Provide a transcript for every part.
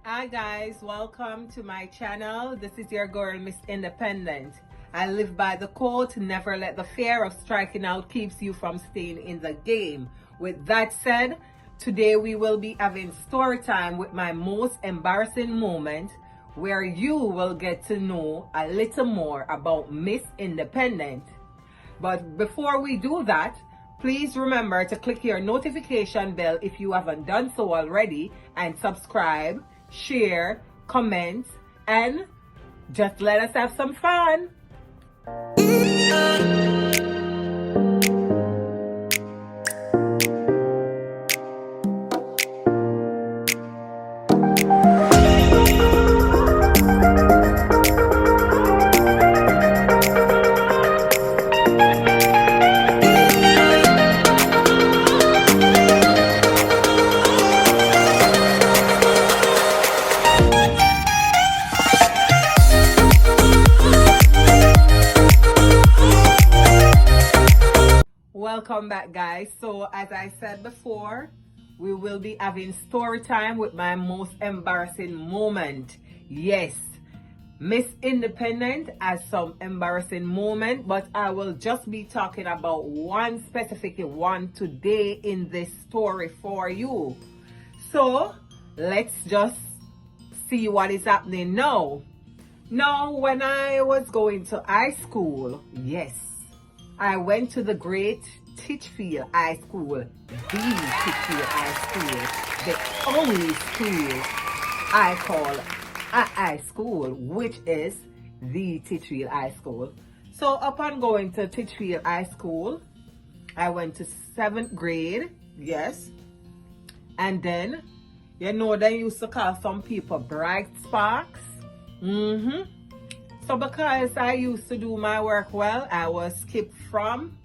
Hi guys, welcome to my channel. This is your girl, Miss Independent. I live by the quote, never let the fear of striking out keeps you from staying in the game. With that said, today we will be having story time with my most embarrassing moment, where you will get to know a little more about Miss Independent. But before we do that, please remember to click your notification bell if you haven't done so already, and subscribe, share, comment, and just let us have some fun. Welcome back, guys. So as I said before, we will be having story time with my most embarrassing moment. Yes, Miss Independent has some embarrassing moment, but I will just be talking about one specific one today in this story for you. So let's just see what is happening now. Now, when I was going to high school, yes, I went to the great Titchfield High School, the Titchfield High School, the only school I call a high school, which is the Titchfield High School. So upon going to Titchfield High School, I went to 7th grade, yes, and then, you know, they used to call some people bright sparks. So because I used to do my work well, I was skipped from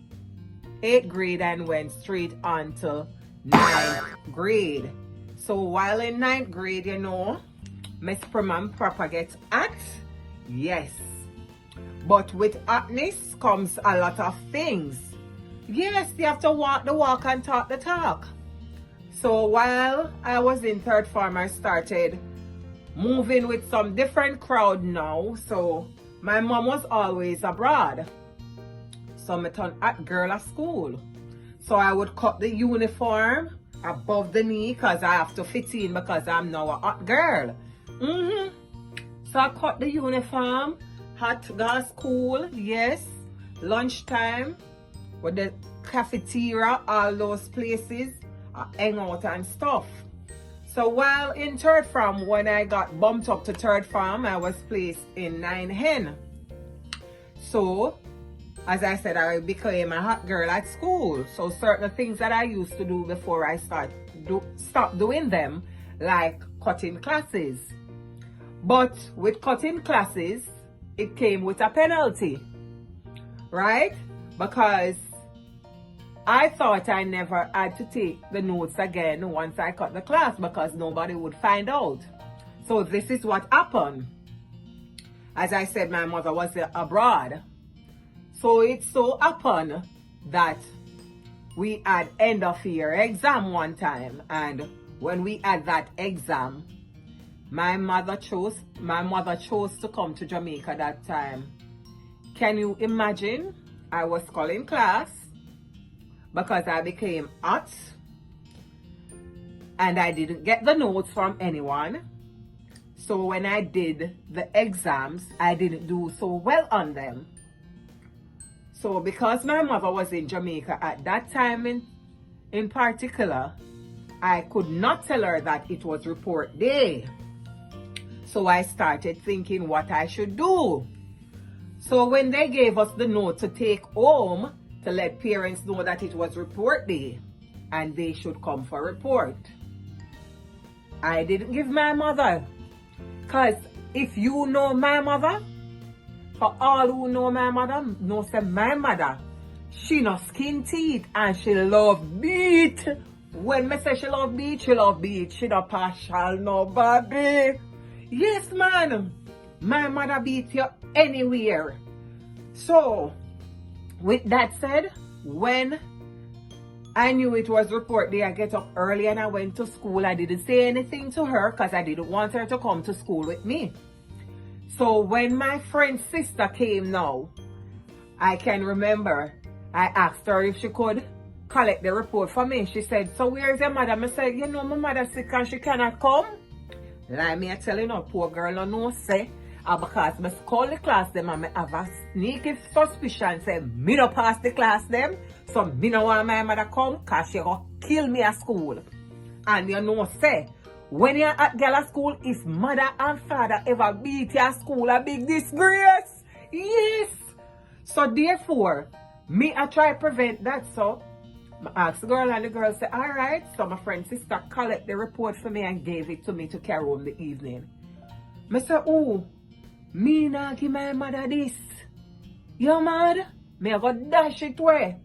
8th grade and went straight on to 9th grade. So while in 9th grade, you know, Miss Prim and Proper gets hot. Yes. But with hotness comes a lot of things. Yes, you have to walk the walk and talk the talk. So while I was in 3rd form, I started moving with some different crowd now. So my mom was always abroad, so I turned hot girl at school. So I would cut the uniform above the knee because I have to fit in because I'm now a hot girl. So I cut the uniform, hot go school, yes, lunchtime with the cafeteria, all those places, hang out and stuff. So while in 3rd form, when I got bumped up to 3rd form, I was placed in 9N. So, as I said, I became a hot girl at school. So certain things that I used to do before I stopped doing them, like cutting classes. But with cutting classes, it came with a penalty, right? Because I thought I never had to take the notes again once I cut the class because nobody would find out. So this is what happened. As I said, my mother was abroad. So it so happened that we had end of year exam one time. And when we had that exam, my mother chose to come to Jamaica that time. Can you imagine? I was calling class because I became hot and I didn't get the notes from anyone. So when I did the exams, I didn't do so well on them. So because my mother was in Jamaica at that time in particular, I could not tell her that it was report day. So I started thinking what I should do. So when they gave us the note to take home, to let parents know that it was report day and they should come for report, I didn't give my mother. Because if you know my mother, for all who know my mother, know say my mother, she no skin teeth and she love beat. When me say she love beat, she love beat. She no partial nobody. Yes, man. My mother beat you anywhere. So, with that said, when I knew it was report day. I get up early and I went to school. I didn't say anything to her because I didn't want her to come to school with me. So when my friend's sister came now, I can remember I asked her if she could collect the report for me. She said, so where's your mother? I said, you know, my mother's sick and she cannot come. Like me, I tell you now, poor girl, no know say, because I call the class them and I have a sneaky suspicion say, me no pass the class them, so me no want my mother come because she gonna kill me at school. And you know say, when you're at girl at school, if mother and father ever beat you at school, a big disgrace. Yes. So therefore, me I try to prevent that. So I asked the girl and the girl said, all right. So my friend's sister collect the report for me and gave it to me to carry home the evening. I said, oh, me not give my mother this. You mad? Me I go dash it away.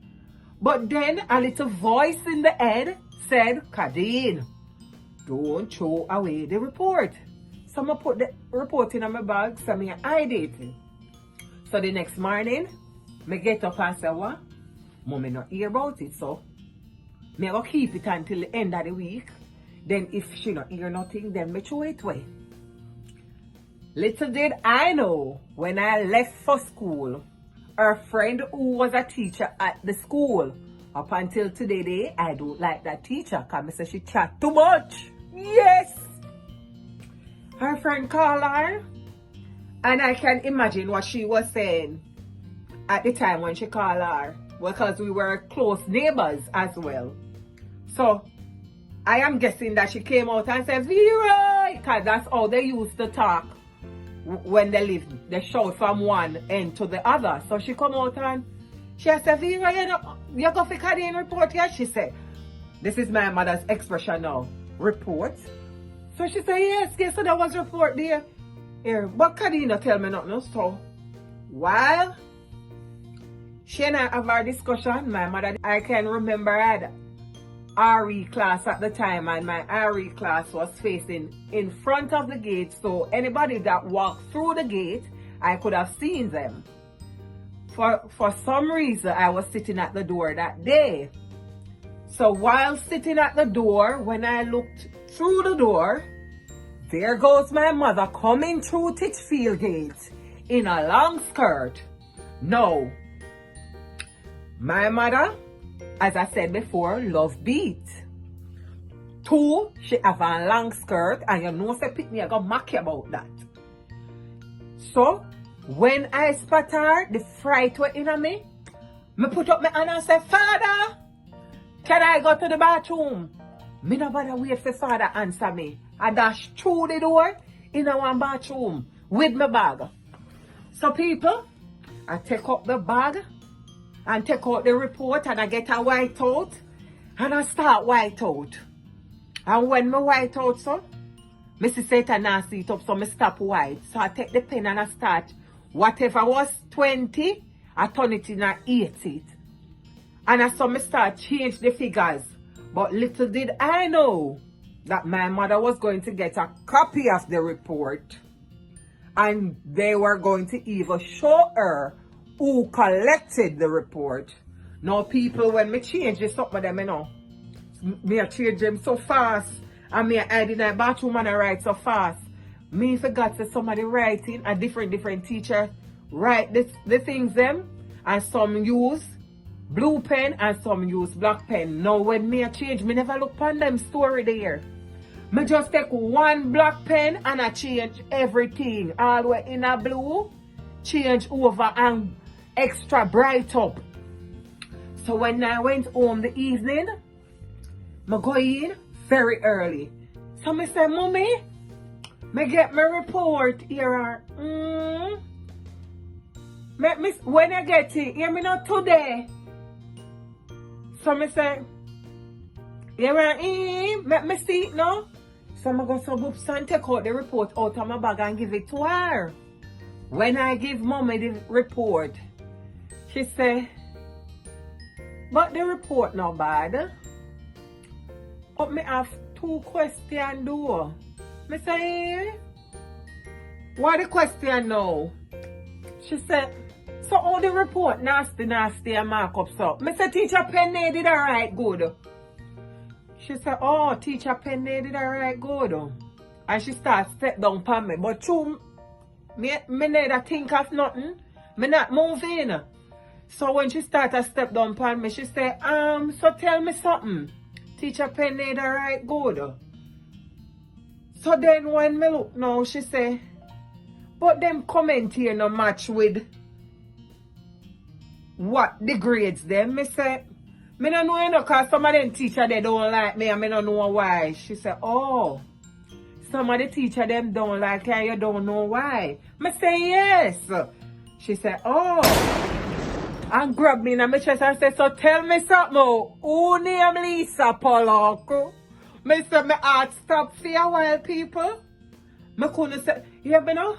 But then a little voice in the head said, Kadeen, don't throw away the report. So I put the report in my bag, so I hide it. So the next morning, I get up and say, what? Mommy not hear about it, so I go keep it until the end of the week. Then if she not hear nothing, then I throw it away. Little did I know, when I left for school, her friend who was a teacher at the school, up until today, I don't like that teacher because I say she chat too much. Yes! Her friend called her, and I can imagine what she was saying at the time when she called her, because we were close neighbors as well. So, I am guessing that she came out and said, Vera, because that's how they used to talk when they lived. They shout from one end to the other. So she come out and she said, Vera, you go for Kadeen report here? She said, this is my mother's expression now. Report? So she said, yes, so there was report there. Here, but Kadeen tell me nothing. So, while she and I have our discussion, my mother, I can remember I had RE class at the time, and my RE class was facing in front of the gate, so anybody that walked through the gate, I could have seen them. For some reason, I was sitting at the door that day. So while sitting at the door, when I looked through the door, there goes my mother coming through Titchfield Gate in a long skirt. No, my mother, as I said before, love beat. 2, she have a long skirt, and you know say pick me, I got mock you about that. So when I spot her, the fright were in me. Me put up my hand and say, Father, can I go to the bathroom? Me no bother wait for father answer me. I dash through the door in our bathroom with my bag. So people, I take up the bag and take out the report, and I get a white out and I start white out. And when my white out, so Mrs. Satan now see it up, so I stop white. So I take the pen and I start whatever was 20, I turn it in and 80. And I saw me start change the figures. But little did I know that my mother was going to get a copy of the report, and they were going to even show her who collected the report. Now people, when me change this up with them, you know, me I change them so fast, and me I hide in the bathroom and I write so fast. Me forgot that somebody writing, a different teacher write the things them, and some use blue pen and some use black pen. Now when me I change, me never look on them story there. Me just take one black pen and I change everything. All the way in a blue, change over and extra bright up. So when I went home the evening, I go in very early. So I say, Mommy, I get my report here. When I get it, hear me not today. So I say, here I am, let me see it now. So I go to books and take out the report out of my bag and give it to her. When I give Mommy the report, she say, but the report not bad. But me have 2 questions though. Me say, what the question now? She said, So all the report nasty and mark up so. Me say teacher Penny did alright good. She said, oh, teacher Penny did alright good. And she start step down upon me. But true, me neither think of nothing. Me not moving. So when she started step down upon me, she said, so tell me something. Teacher Penny did alright good. So then when me look now, she say, but them comment here no match with what the grades them. Me say, me no know, you know, cause some of them teacher they don't like me and me don't know why. She said, oh, some of the teacher them don't like you and you don't know why. Me say, yes. She said, oh. And grab me in my chest and say, so tell me something. Who name Lisa Pollock? Me say, my heart stop for a while, people. Me couldn't say, yeah, me know.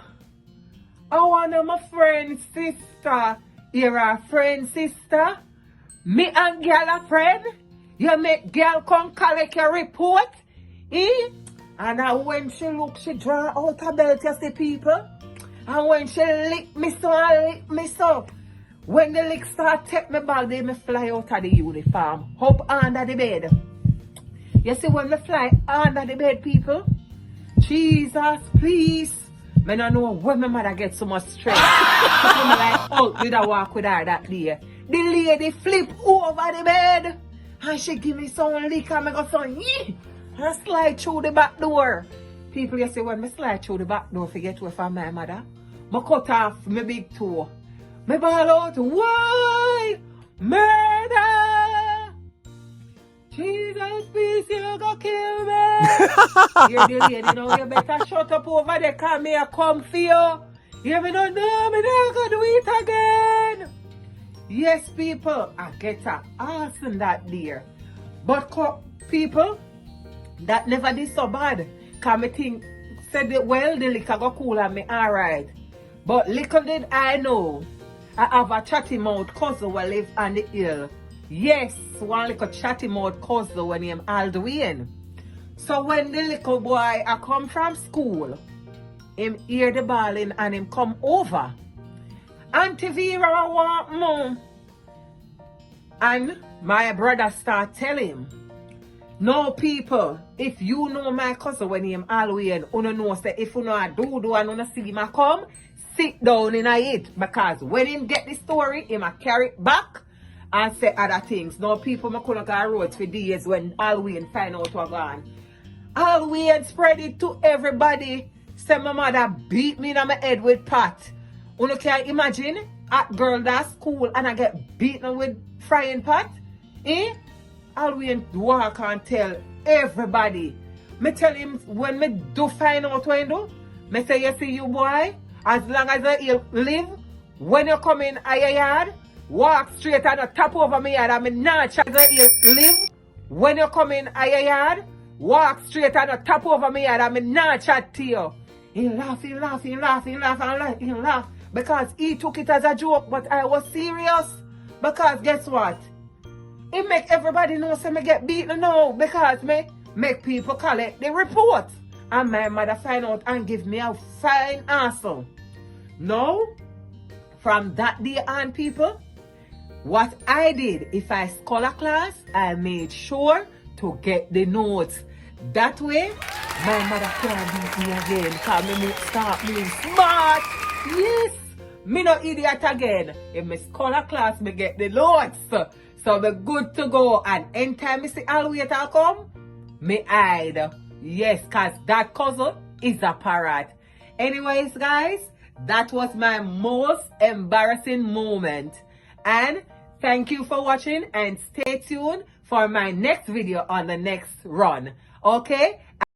I want to my friend, sister. You're a friend, sister. Me and girl a friend. You make girl come collect your report. Eh? And when she look, she draw out her belt, you see, people. And when she lick me so, I lick me so. When the lick start take me back, they me fly out of the uniform. Up under the bed. You see, when me fly under the bed, people. Jesus, please. Me don't know when my mother get so much strength. So me like, oh, did I walk with her that day? The lady flip over the bed. And she give me some lick and me go so, yee. And slide through the back door. People, you see, when me slide through the back door, forget where from my mother. Me cut off my big toe. Me ball out, why? Murder! Jesus, please, you go kill me. You're the lady now, you better shut up over there, cause me a come for you. You me don't know, me not gonna do it again. Yes, people, I get a awesome that dear. But people, that never did so bad. Cause me think, said that, well, the liquor go cool and me alright. But little did I know, I have a chatty mouth cousin who live on the hill. Yes, one little chatty mouth cousin when named Aldwin. So when the little boy I come from school, him hear the bawling and him come over. Auntie Vera want mom. And my brother start telling him, no people, if you know my cousin when him Aldwin, you know say if you know I do and you see him a come, sit down in it. Because when him get the story, him a carry it back and say other things. Now people me couldn't go roads for days when Halloween find out what gone. Halloween spread it to everybody. Say my mother beat me in my head with pot. You can imagine a girl that's school and I get beaten with frying pot? Eh? Halloween walk and tell everybody. Me tell him when me do find out what he do, me say you see you boy, as long as you live, when you come in your yard, walk straight on the top over me yard and me not try to live. When you come in your yard, walk straight on the top over me yard and me not chat to you. He laugh. Because he took it as a joke, but I was serious. Because guess what? It make everybody know say me get beaten now because me make people collect the report. And my mother find out and give me a fine answer. Now, from that day on, people, what I did, if I scholar class, I made sure to get the notes. That way, my mother can't beat me again because me start being smart. Yes, me no idiot again. If me scholar class, me get the notes. So me good to go. And anytime me see Halloween come, me hide. Yes, because that cousin is a parrot. Anyways, guys, that was my most embarrassing moment. And thank you for watching and stay tuned for my next video on the next run. Okay?